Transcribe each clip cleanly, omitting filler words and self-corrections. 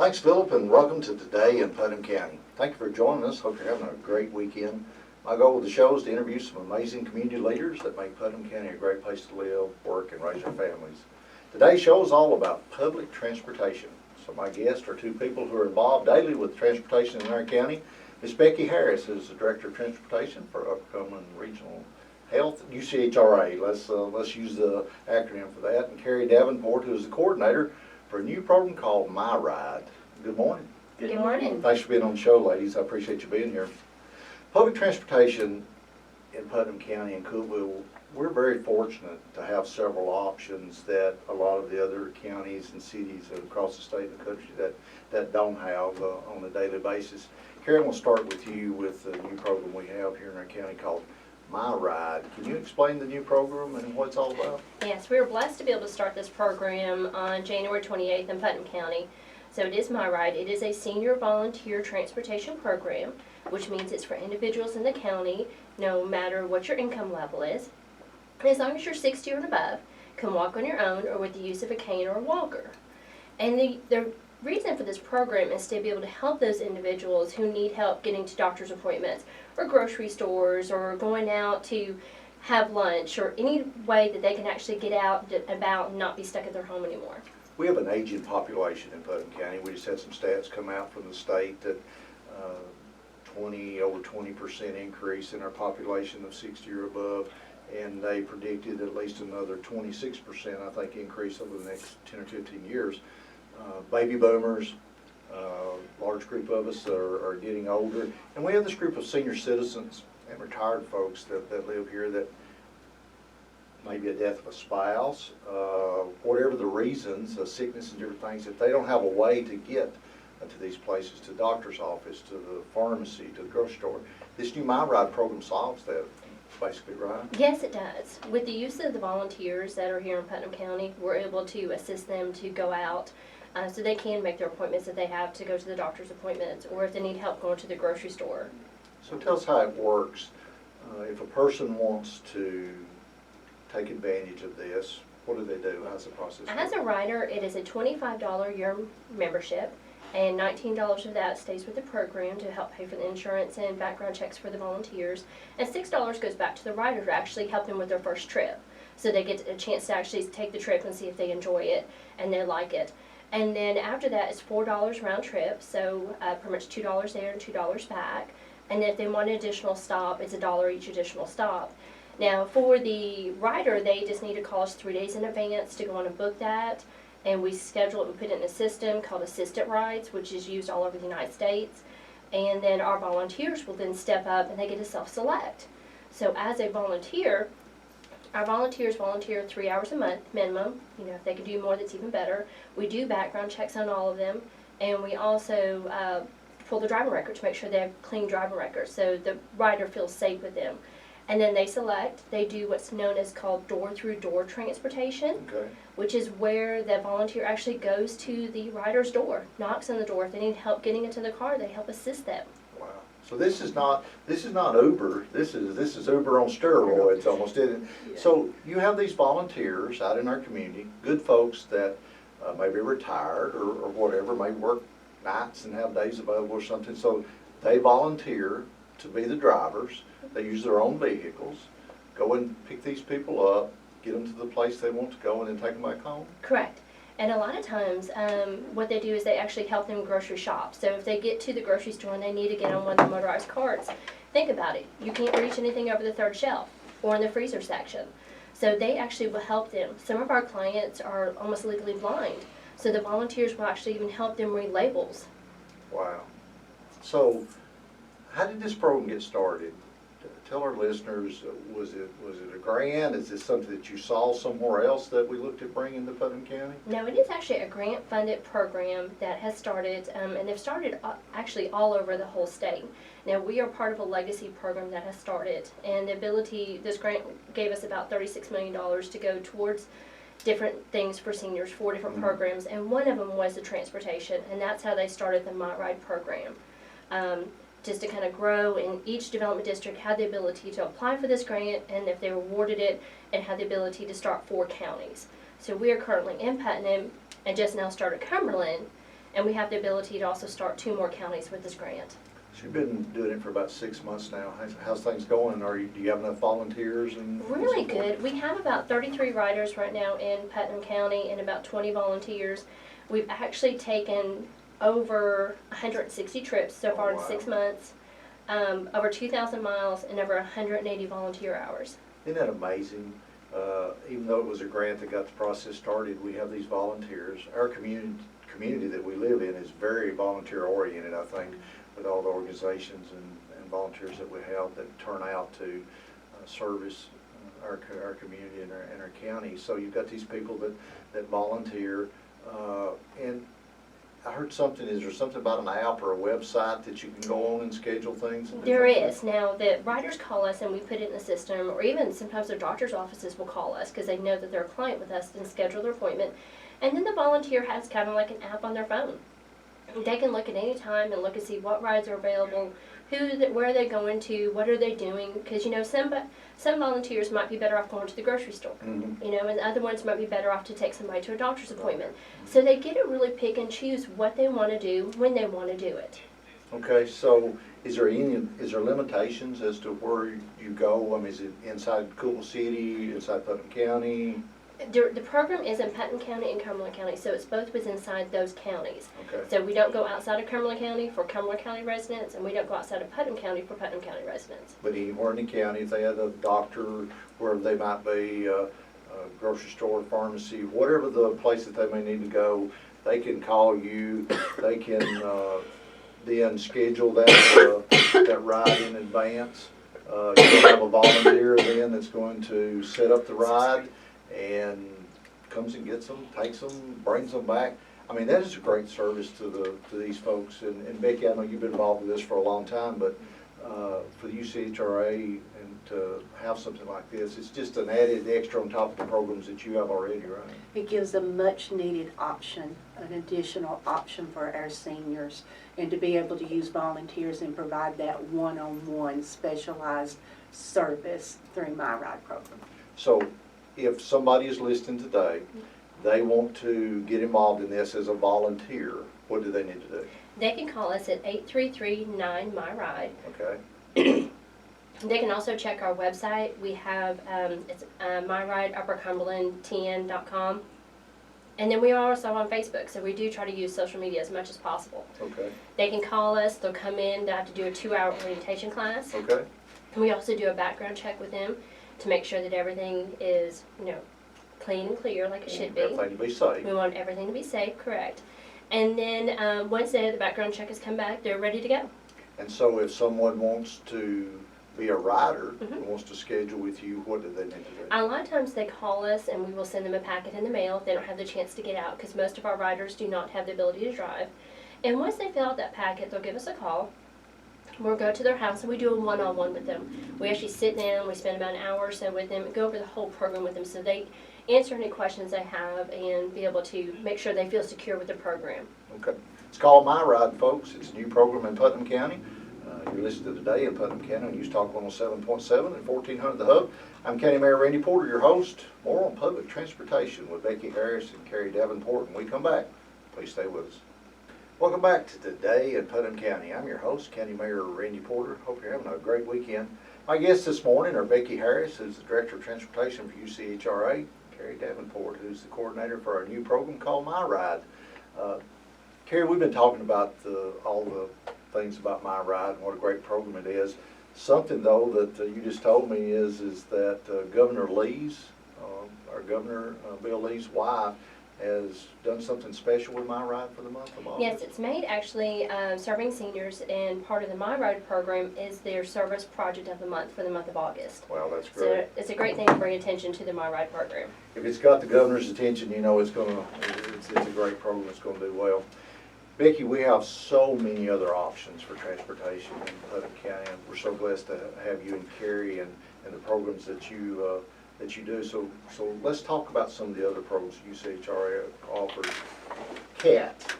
Thanks, Philip, and welcome to Today in Putnam County. Thank you for joining us. Hope you're having a great weekend. My goal with the show is to interview some amazing community leaders that make Putnam County a great place to live, work, and raise our families. Today's show is all about public transportation. So my guests are two people who are involved daily with transportation in our county. Ms. Becky Harris is the Director of Transportation for Upcoming Regional Health, UCHRA. Let's use the acronym for that. And Carey Davenport, who is the coordinator for a new program called My Ride. Good morning. Good morning. Thanks for being on the show, ladies. I appreciate you being here. Public transportation in Putnam County and Cookeville, we're very fortunate to have several options that a lot of the other counties and cities across the state and the country that don't have on a daily basis. Carey, I'm going to start with you with the new program we have here in our county called My Ride. Can you explain the new program and what it's all about? Yes, we were blessed to be able to start this program on January 28th in Putnam County. So it is My Ride. It is a senior volunteer transportation program, which means it's for individuals in the county, no matter what your income level is. As long as you're 60 or above, can walk on your own or with the use of a cane or a walker. And the reason for this program is to be able to help those individuals who need help getting to doctor's appointments or grocery stores or going out to have lunch or any way that they can actually get out and about and not be stuck at their home anymore. We have an aging population in Putnam County. We just had some stats come out from the state that over 20% increase in our population of 60 or above, and they predicted at least another 26%, I think, increase over the next 10 or 15 years. Baby boomers, large group of us are getting older, and we have this group of senior citizens and retired folks that live here that maybe a death of a spouse, whatever the reasons, sickness and different things, if they don't have a way to get to these places, to the doctor's office, to the pharmacy, to the grocery store, this new My Ride program solves that, basically, right? Yes, it does. With the use of the volunteers that are here in Putnam County, we're able to assist them to go out so they can make their appointments if they have to go to the doctor's appointments or if they need help going to the grocery store. So tell us how it works. If a person wants to take advantage of this, what do they do? How's the process work? As a rider, it is a $25 a year membership, and $19 of that stays with the program to help pay for the insurance and background checks for the volunteers, and $6 goes back to the rider to actually help them with their first trip. So they get a chance to actually take the trip and see if they enjoy it and they like it. And then after that, it's $4 round trip, so pretty much $2 there and $2 back. And if they want an additional stop, it's $1 each additional stop. Now for the rider, they just need to call us 3 days in advance to go on and book that. And we schedule it, we put it in a system called Assisted Rides, which is used all over the United States. And then our volunteers will then step up and they get to self-select. So as a volunteer, our volunteers volunteer 3 hours a month minimum. You know, if they can do more, that's even better. We do background checks on all of them. And we also pull the driving record to make sure they have clean driving records so the rider feels safe with them. And then they select, they do what's known as called door-through-door transportation, Okay. which is where the volunteer actually goes to the rider's door, knocks on the door. If they need help getting into the car, they help assist them. Wow. So this is not Uber. This is Uber on steroids almost, isn't it? Yeah. So you have these volunteers out in our community, good folks that maybe retired or whatever, may work nights and have days available or something. So they volunteer to be the drivers. They use their own vehicles, go and pick these people up, get them to the place they want to go, and then take them back home? Correct. And a lot of times, what they do is they actually help them grocery shop. So if they get to the grocery store and they need to get on one of the motorized carts, think about it. You can't reach anything over the third shelf or in the freezer section. So they actually will help them. Some of our clients are almost legally blind. So the volunteers will actually even help them read labels. Wow. So how did this program get started? Tell our listeners, was it a grant? Is this something that you saw somewhere else that we looked at bringing to Putnam County? No, it is actually a grant-funded program that has started, and they've started actually all over the whole state. Now, we are part of a legacy program that has started, and this grant gave us about $36 million to go towards different things for seniors, 4 different programs, and one of them was the transportation, and that's how they started the My Ride program. Just to kind of grow, and each development district had the ability to apply for this grant, and if they were awarded it, it had the ability to start 4 counties. So we are currently in Putnam, and just now started Cumberland, And we have the ability to also start 2 more counties with this grant. So you've been doing it for about 6 months now. How's things going? Do you have enough volunteers? Really good. We have about 33 riders right now in Putnam County and about 20 volunteers. We've actually taken over 160 trips so far in 6 months, over 2,000 miles, and over 180 volunteer hours. Isn't that amazing? Even though it was a grant that got the process started, we have these volunteers. Our community that we live in is very volunteer oriented, I think, with all the organizations and volunteers that we have that turn out to service our community and our county. So you've got these people that volunteer, and I heard something, is there something about an app or a website that you can go on and schedule things? There is. Now, the riders call us and we put it in the system, or even sometimes their doctor's offices will call us because they know that they're a client with us and schedule their appointment. And then the volunteer has kind of like an app on their phone. They can look at any time and look and see what rides are available, where are they going to, what are they doing, because some volunteers might be better off going to the grocery store, and other ones might be better off to take somebody to a doctor's appointment. So they get to really pick and choose what they want to do when they want to do it. Okay, so is there limitations as to where you go? I mean, is it inside Cool City, inside Putnam County? The program is in Putnam County and Cumberland County, so it's both was inside those counties. Okay. So we don't go outside of Cumberland County for Cumberland County residents, and we don't go outside of Putnam County for Putnam County residents. But anywhere in the county, if they have a doctor, wherever they might be, a grocery store, pharmacy, whatever the place that they may need to go, they can call you. They can then schedule that ride in advance. You'll have a volunteer then that's going to set up the ride and comes and gets them, takes them, brings them back. I mean, that is a great service to these folks. And Becky, I know you've been involved with this for a long time, but for the UCHRA and to have something like this, it's just an added extra on top of the programs that you have already, right? It gives a much needed option, an additional option for our seniors, and to be able to use volunteers and provide that one-on-one specialized service through My Ride program. So if somebody is listening today, they want to get involved in this as a volunteer, what do they need to do? They can call us at 833-9MyRide. Okay. They can also check our website. We have, it's myrideuppercumberland10.com. And then we are also on Facebook, so we do try to use social media as much as possible. Okay. They can call us, they'll come in, they'll have to do a 2-hour orientation class. Okay. And we also do a background check with them to make sure that everything is, clean and clear like it should be. Everything to be safe. We want everything to be safe, correct. And then once the background check has come back, they're ready to go. And so if someone wants to be a rider and wants to schedule with you, what do they need to do? A lot of times they call us and we will send them a packet in the mail if they don't have the chance to get out, because most of our riders do not have the ability to drive. And once they fill out that packet, they'll give us a call. We'll go to their house and we do a one-on-one with them. We actually sit down, we spend about an hour or so with them and go over the whole program with them so they answer any questions they have and be able to make sure they feel secure with the program. Okay. It's called My Ride, folks. It's a new program in Putnam County. You're listening to Today in Putnam County on News Talk 107.7 and 1400 The Hub. I'm County Mayor Randy Porter, your host. More on public transportation with Becky Harris and Carey Davenport. When we come back, please stay with us. Welcome back to Today in Putnam County. I'm your host, County Mayor Randy Porter. Hope you're having a great weekend. My guests this morning are Becky Harris, who's the Director of Transportation for UCHRA, Carey Davenport, who's the coordinator for our new program called My Ride. Carey, we've been talking about all the things about My Ride and what a great program it is. Something, though, that you just told me is that Governor Lee's, our Governor Bill Lee's wife, has done something special with My Ride for the month of August. Yes, it's made actually serving seniors, and part of the My Ride program is their service project of the month for the month of August. Wow, that's great. So it's a great thing to bring attention to the My Ride program. If it's got the governor's attention, you know it's a great program. It's going to do well. Becky, we have so many other options for transportation in Putnam County, and we're so blessed to have you and Carey and the programs that you do. So let's talk about some of the other programs UCHRA offers. CAT,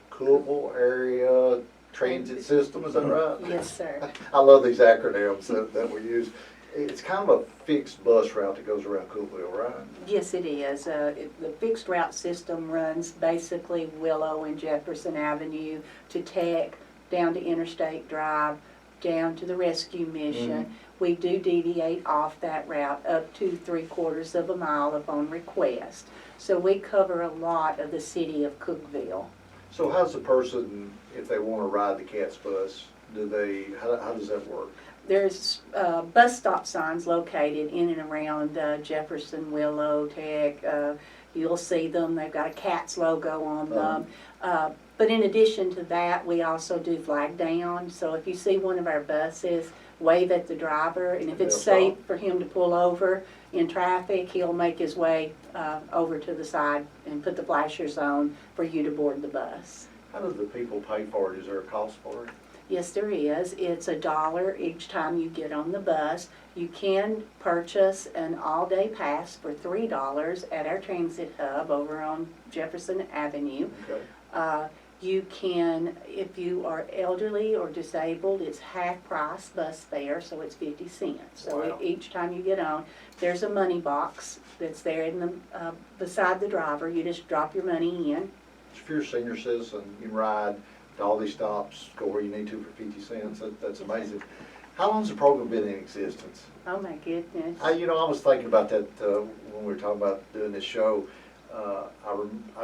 Cookville Area Transit System, is that right? Yes, sir. I love these acronyms that we use. It's kind of a fixed bus route that goes around Cookville, right? Yes, it is. The fixed route system runs basically Willow and Jefferson Avenue to Tech, down to Interstate Drive, down to the rescue mission. We do deviate off that route up to 3/4 of a mile upon request. So we cover a lot of the city of Cookville. So how's the person, if they want to ride the CATS bus, how does that work? There's bus stop signs located in and around Jefferson, Willow, Tech. You'll see them. They've got a CATS logo on them. But in addition to that, we also do flag down. So if you see one of our buses, wave at the driver, and if it's safe for him to pull over in traffic, he'll make his way over to the side and put the flashers on for you to board the bus. How do the people pay for it? Is there a cost for it? Yes, there is. It's $1 each time you get on the bus. You can purchase an all-day pass for $3 at our transit hub over on Jefferson Avenue. Okay. You can, if you are elderly or disabled, it's half-price bus fare, so it's 50 cents. So Wow. each time you get on, there's a money box that's there in the beside the driver. You just drop your money in. If you're a senior citizen, you can ride to all these stops, go where you need to for 50 cents. That's amazing. How long's the program been in existence? Oh my goodness. I was thinking about that when we were talking about doing this show. I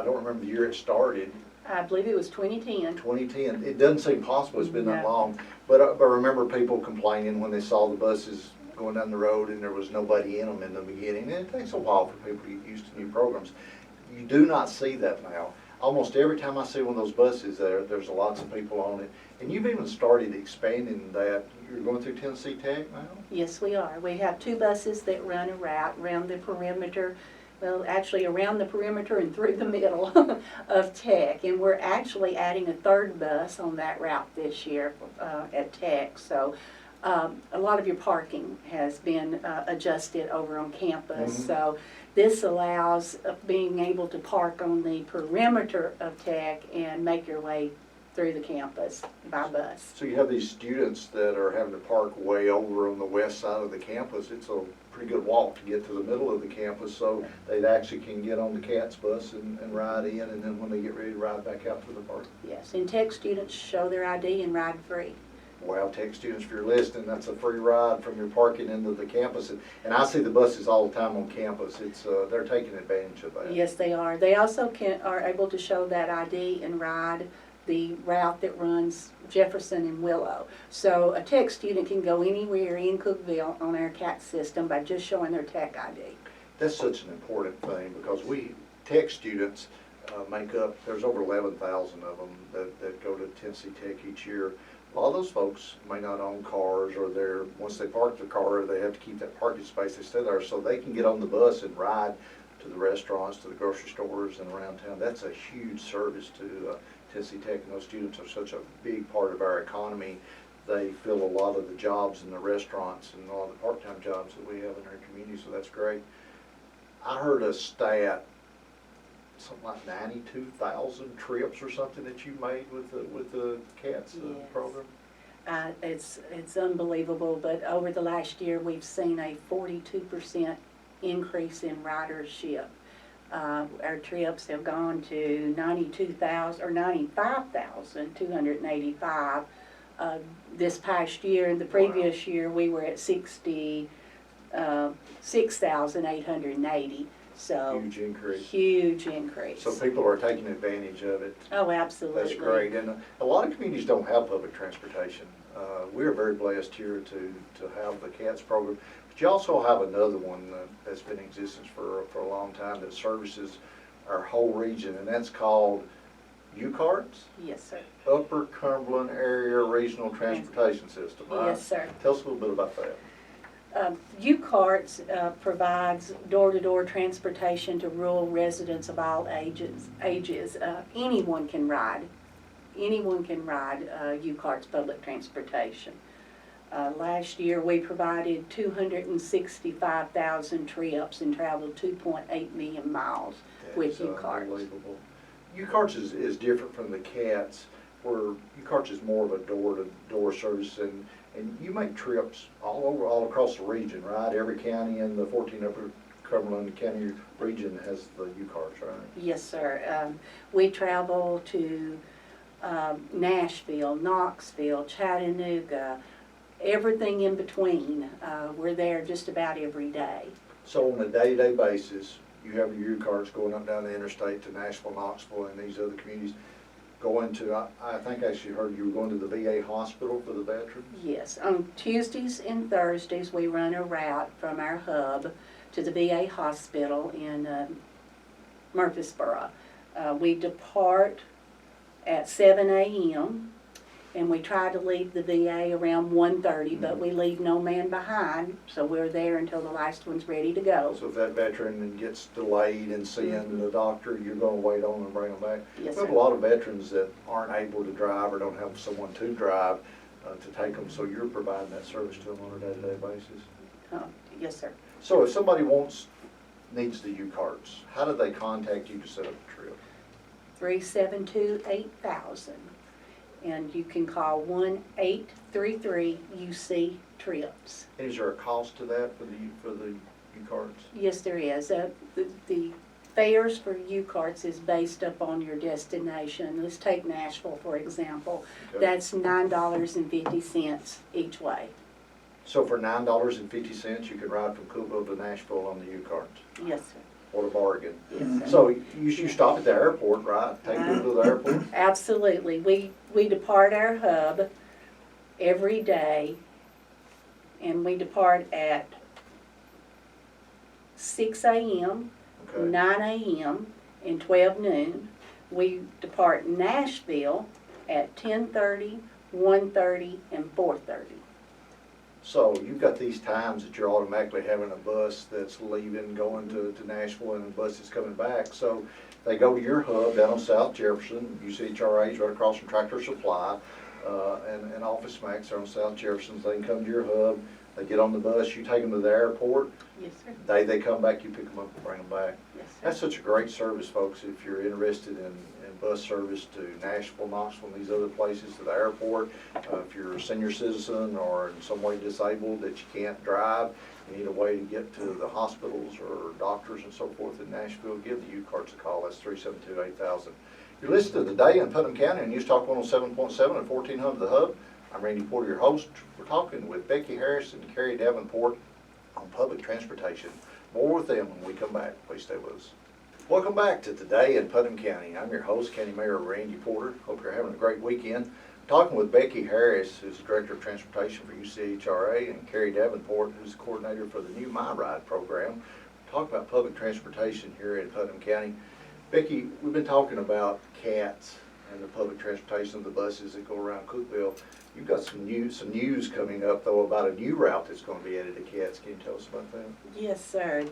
don't remember the year it started. I believe it was 2010. 2010. It doesn't seem possible it's been that No. long. But I remember people complaining when they saw the buses going down the road and there was nobody in them in the beginning. And it takes a while for people to get used to new programs. You do not see that now. Almost every time I see one of those buses there's lots of people on it. And you've even started expanding that. You're going through Tennessee Tech now? Yes, we are. We have 2 buses that run a route around the perimeter, well, actually around the perimeter and through the middle of Tech. And we're actually adding a 3rd bus on that route this year at Tech. So a lot of your parking has been adjusted over on campus. So this allows being able to park on the perimeter of Tech and make your way through the campus by bus. So you have these students that are having to park way over on the west side of the campus. It's a pretty good walk to get to the middle of the campus, so they actually can get on the CATS bus and ride in, and then when they get ready to ride back out to the park. Yes, and Tech students show their ID and ride free. Wow, Tech students, if you're listening, that's a free ride from your parking into the campus. And I see the buses all the time on campus. They're taking advantage of that. Yes, they are. They also are able to show that ID and ride the route that runs Jefferson and Willow. So a Tech student can go anywhere in Cookville on our CAT system by just showing their Tech ID. That's such an important thing because Tech students make up, there's over 11,000 of them that go to Tennessee Tech each year. A lot of those folks may not own cars, or once they park their car, they have to keep that parking space they stay there, so they can get on the bus and ride to the restaurants, to the grocery stores, and around town. That's a huge service to Tennessee Tech, and those students are such a big part of our economy. They fill a lot of the jobs in the restaurants and all the part-time jobs that we have in our community, so that's great. I heard a stat, something like 92,000 trips or something that you made with the CATS Yes. program. It's unbelievable, but over the last year we've seen a 42% increase in ridership. Our trips have gone to 95,285 this past year. And the previous year we were at 66,880. So Huge increase. huge increase. So people are taking advantage of it. Oh, absolutely. That's great. And a lot of communities don't have public transportation. We are very blessed here to have the CATS program. But you also have another one that's been in existence for a long time that services our whole region, and that's called UCHRA, Yes, sir. Upper Cumberland Area Regional Transportation System, right? Yes, sir. Tell us a little bit about that. UCHRA provides door-to-door transportation to rural residents of all ages. Anyone can ride UCHRA's public transportation. Last year, we provided 265,000 trips and traveled 2.8 million miles with That's UCHRA. unbelievable. UCHRA is different from the CATS. where UCHRA is more of a door-to-door service, and you make trips all across the region, right? Every county in the 14 Upper Cumberland County region has the UCHRA, right? Yes, sir. We travel to Nashville, Knoxville, Chattanooga, everything in between. We're there just about every day. So on a day-to-day basis, you have your UCHRAs going up down the interstate to Nashville, Knoxville, and these other communities. Going to, I think I actually heard you were going to the VA hospital for the veterans? Yes, on Tuesdays and Thursdays, we run a route from our hub to the VA hospital in Murfreesboro. We depart at 7 a.m. and we try to leave the VA around 1:30, but we leave no man behind, so we're there until the last one's ready to go. So if that veteran gets delayed in seeing the doctor, you're going to wait on them and bring them back? Yes, We have sir. a lot of veterans that aren't able to drive or don't have someone to drive to take them, so you're providing that service to them on a day-to-day basis? Yes, sir. So if somebody needs the UCHRAs, how do they contact you to set up a trip? 372-8000. And you can call 1-833-UC-TRIPS. And is there a cost to that for the UCHRAs? Yes, there is. The fares for U-Carts is based upon your destination. Let's take Nashville, for example. Okay. That's $9.50 each way. So for $9.50, you can ride from Cookville to Nashville on the UCHRAs. Yes, sir. What a bargain. Yes, sir. So you stop at the airport, right? Take them to the airport? Absolutely. We depart our hub every day, and we depart at 6 a.m., Okay. 9 a.m., and 12 noon. We depart Nashville at 10:30, 1:30, and 4:30. So you've got these times that you're automatically having a bus that's leaving, going to Nashville, and a bus that's coming back. So they go to your hub down on South Jefferson, UCHRA's right across from Tractor Supply, and Office Max are on South Jefferson. They can come to your hub, they get on the bus, you take them to the airport, Yes, sir. they come back, you pick them up and bring them back. Yes, sir. That's such a great service, folks, if you're interested in bus service to Nashville, Knoxville, and these other places, to the airport. If you're a senior citizen or in some way disabled that you can't drive, you need a way to get to the hospitals or doctors and so forth in Nashville, give the UCHRAs a call. That's 372-8000. You're listening to The Day in Putnam County on News Talk 107.7 and 1400 The Hub. I'm Randy Porter, your host. We're talking with Becky Harris and Carey Davenport on public transportation. More with them when we come back. Please stay with us. Welcome back to Today in Putnam County. I'm your host, County Mayor Randy Porter. Hope you're having a great weekend. Talking with Becky Harris, who's the Director of Transportation for UCHRA, and Carey Davenport, who's the coordinator for the new My Ride program. Talking about public transportation here in Putnam County. Becky, we've been talking about CATs and the public transportation of the buses that go around Cookville. You've got some news coming up, though, about a new route that's going to be added to CATs. Can you tell us about that? Yes, sir.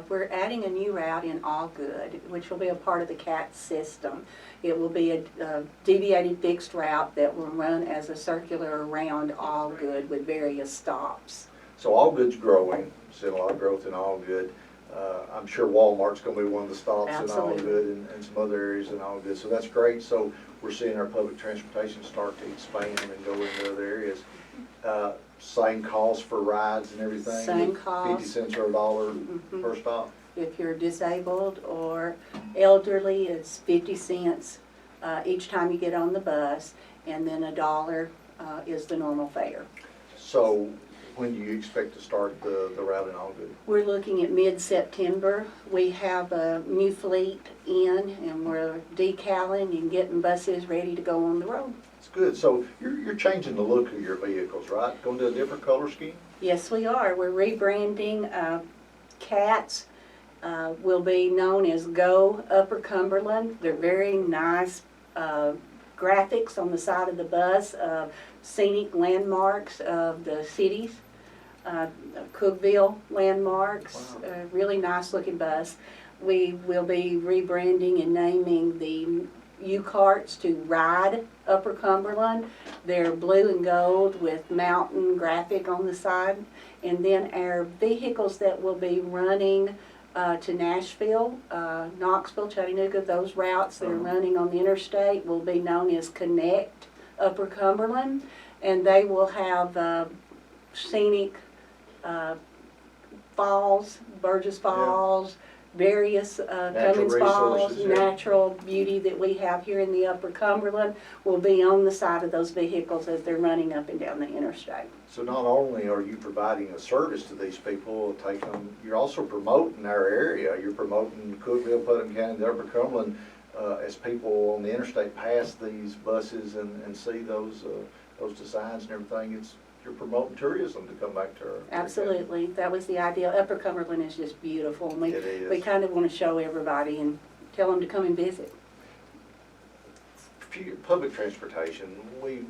We're adding a new route in Allgood, which will be a part of the CAT system. It will be a deviated fixed route that will run as a circular around Allgood with various stops. So Allgood's growing. Seeing a lot of growth in Allgood. I'm sure Walmart's going to be one of the stops Absolutely. in Allgood and some other areas in Allgood. So that's great. So we're seeing our public transportation start to expand and go into other areas. Same cost for rides and everything? Same cost. 50 cents or $1 per stop? If you're disabled or elderly, it's 50 cents each time you get on the bus, and then $1 is the normal fare. So when do you expect to start the route in Allgood? We're looking at mid-September. We have a new fleet in, and we're decaling and getting buses ready to go on the road. It's good. So you're changing the look of your vehicles, right? Going to a different color scheme? Yes, we are. We're rebranding CATs. Will be known as Go Upper Cumberland. They're very nice graphics on the side of the bus of scenic landmarks of the cities, Cookville landmarks. Wow. Really nice looking bus. We will be rebranding and naming the U-Carts to Ride Upper Cumberland. They're blue and gold with mountain graphic on the side. And then our vehicles that will be running to Nashville, Knoxville, Chattanooga, those routes that are running on the interstate will be known as Connect Upper Cumberland, and they will have scenic falls, Burgess Falls, various Cummings Falls, resources, yeah. natural beauty that we have here in the Upper Cumberland will be on the side of those vehicles as they're running up and down the interstate. So not only are you providing a service to these people, you're also promoting our area. You're promoting Cookeville, Putnam County, the Upper Cumberland, as people on the interstate pass these buses and see those designs and everything. You're promoting tourism to come back to our Absolutely, that was the idea. Upper Cumberland is just beautiful, and It is. we kind of want to show everybody and tell them to come and visit. Public transportation, we've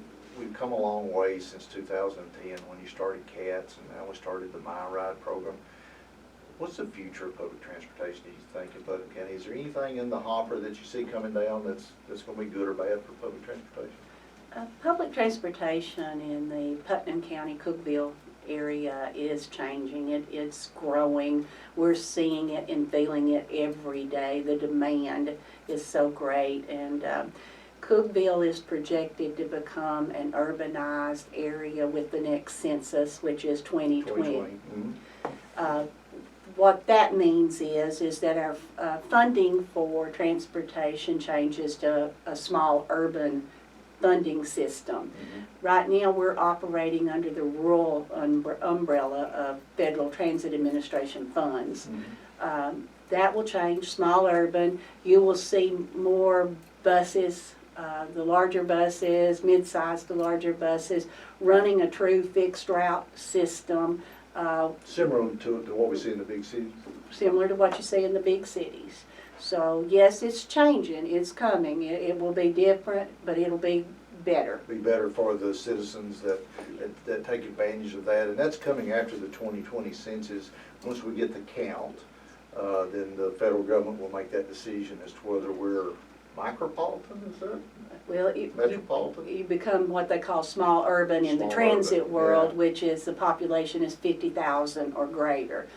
come a long way since 2010 when you started CATS, and now we started the My Ride program. What's the future of public transportation, do you think, in Putnam County? Is there anything in the hopper that you see coming down that's going to be good or bad for public transportation? Public transportation in the Putnam County, Cookeville area is changing. It's growing. We're seeing it and feeling it every day. The demand is so great, and Cookeville is projected to become an urbanized area with the next census, which is 2020. Mm-hmm. What that means is that our funding for transportation changes to a small urban funding system. Mm-hmm. Right now, we're operating under the rural umbrella of Federal Transit Administration funds. Mm-hmm. That will change, small urban. You will see more buses, the larger buses, mid-sized to larger buses, running a true fixed route system. Similar to what we see in the big cities? Similar to what you see in the big cities. So yes, it's changing, it's coming. It will be different, but it'll be better. Be better for the citizens that take advantage of that, and that's coming after the 2020 census. Once we get the count, then the federal government will make that decision as to whether we're micropolitan, is that? Well, Metropolitan? you become what they call small urban in the Small transit urban, world, yeah. which is the population is 50,000 or greater.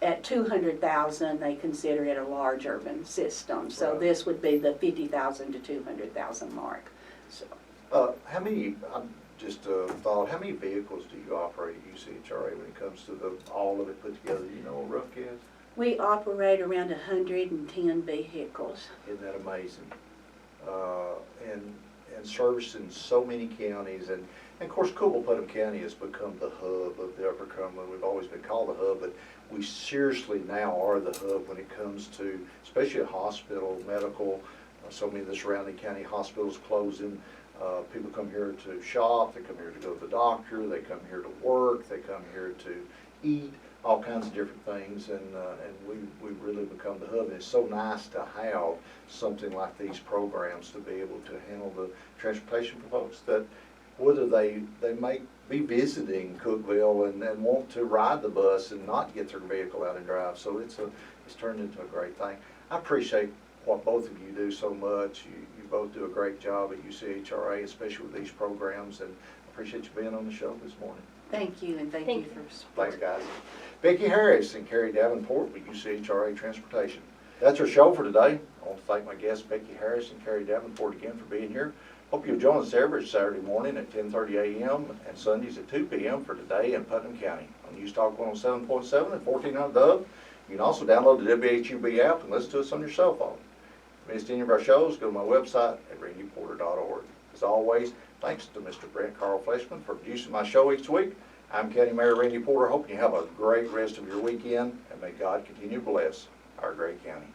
At 200,000, they consider it a large urban system. So Right. this would be the 50,000 to 200,000 mark. So How many, just a thought, how many vehicles do you operate at UCHRA when it comes to all of it put together? You know, a rough guess? we operate around 110 vehicles. Isn't that amazing? And servicing so many counties, and of course, Cookeville, Putnam County has become the hub of the Upper Cumberland. We've always been called the hub, but we seriously now are the hub when it comes to, especially a hospital, medical. So many of the surrounding county hospitals closing. People come here to shop, they come here to go to the doctor, they come here to work, they come here to eat, all kinds of different things, and we've really become the hub. And it's so nice to have something like these programs to be able to handle the transportation for folks that whether they may be visiting Cookeville and want to ride the bus and not get their vehicle out and drive. So it's turned into a great thing. I appreciate what both of you do so much. You both do a great job at UCHRA, especially with these programs, and I appreciate you being on the show this morning. Thank you, and thank you for support. Thanks, guys. Becky Harris and Carey Davenport with UCHRA Transportation. That's our show for today. I want to thank my guests, Becky Harris and Carey Davenport, again for being here. Hope you'll join us every Saturday morning at 10:30 a.m. and Sundays at 2 p.m. for Today in Putnam County on News Talk 107.7 and 1400 Dub. You can also download the WHUB app and listen to us on your cell phone. If you missed any of our shows, go to my website at randyporter.org. As always, thanks to Mr. Brent Carl Fleshman for producing my show each week. I'm County Mayor Randy Porter. Hoping you have a great rest of your weekend, and may God continue to bless our great county.